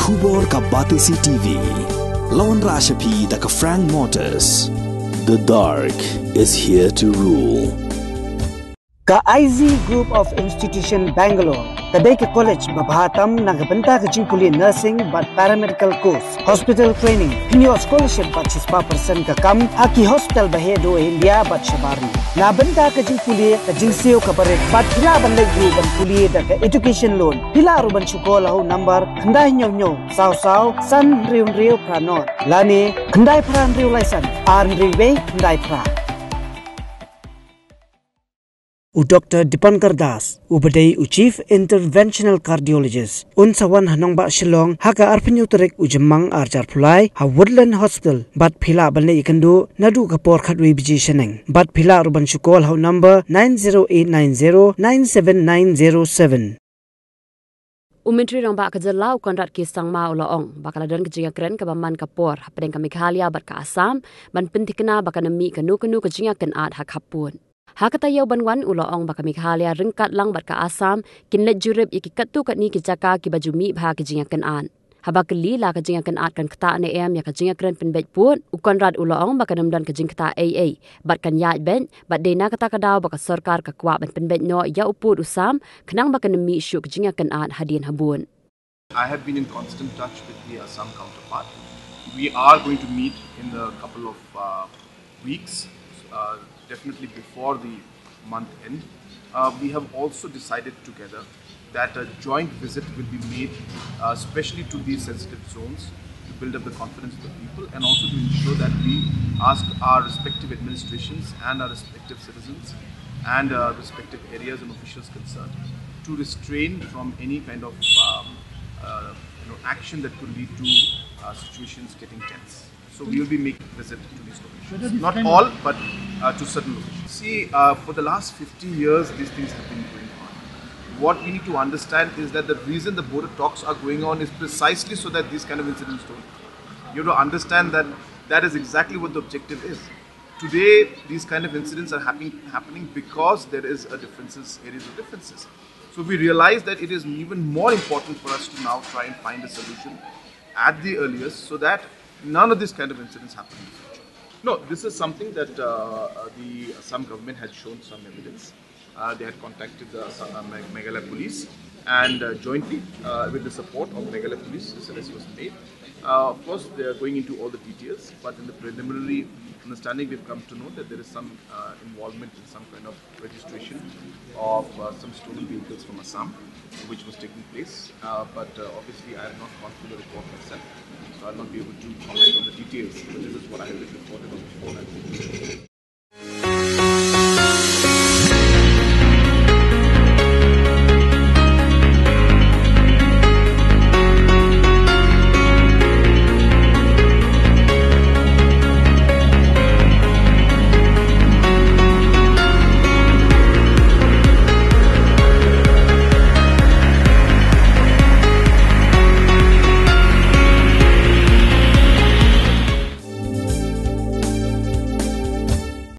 Khubor ka Batisi TV. Lawan Rashapi da ka Frank Motors. The dark is here to rule. Ka IZ Group of Institution Bangalore, kadai ke college babhatam nagabanta ka jingkuli nursing but paramedical course, hospital training, pinyo scholarship but 6% ka kam, haki hospital bahedo India but shabari. Nabanta ka jingkuli ka jingseo ka barik, but pila bandai group ban kuli da ka education loan, pila ruban syukola ho number, kandai nyo sao san riu pranot, lani kandai pran riu laisan, arn riwe kandai pran. Dr. Dipankar Das, ubadai Chief Interventional Cardiologist, unsawan hanong ba Shillong, haka arpinyo tarik ujemang arjar pulai, ha Woodland Hospital, bat pila balne ikandu, nadu kapor khatwi biji sheneng, bat pila ruban syukol hau number 90890-97907. Umentri rong ba kajalau konrat kisang ma ulaong bakaladan kejinga keren kabaman kapor hapeng ka Meghalaya bat ka Assam ban pentikna bakanami kanu kejinga kenat hak hapun. Hakatayaw banwan ulaong baka Meghalaya ringkat lang bat ka Assam Kynad Jurip ikikatu kat ni ki Jaka ki bajumi bha kejinga kenan. Habakali la kejinga kenat kan kata ne ya kejinga keren penbet pun ukonrat ulaong baka namdan kejing kata AA bat kan yai ben bat dena kata kadaw baka sarkar ka kwa ban penbet no ya uput usam kenang baka nemi isu kejinga kenat hadian habun. I have been in constant touch with the Assam counterpart. We are going to meet in a couple of weeks. Definitely before the month end. We have also decided together that a joint visit will be made especially to these sensitive zones to build up the confidence of the people and also to ensure that we ask our respective administrations and our respective citizens and respective areas and officials concerned to restrain from any kind of action that could lead to situations getting tense. So we will be making a visit to these locations. Not all, but to certain locations. See, for the last 50 years, these things have been going on. What we need to understand is that the reason the border talks are going on is precisely so that these kind of incidents don't happen. You have to understand that that is exactly what the objective is. Today, these kind of incidents are happening because there is areas of differences. So we realize that it is even more important for us to now try and find a solution at the earliest so that none of these kind of incidents happen in the future. No, this is something that the Assam government had shown some evidence. They had contacted the Meghalaya police and jointly with the support of Meghalaya police, this arrest was made. Of course, they are going into all the details, but in the preliminary understanding, we've come to know that there is some involvement in some kind of registration of some stolen vehicles from Assam, which was taking place. But obviously, I have not gone through the report myself, so I'll not be able to comment on the details. But this is what I have been reported on the phone.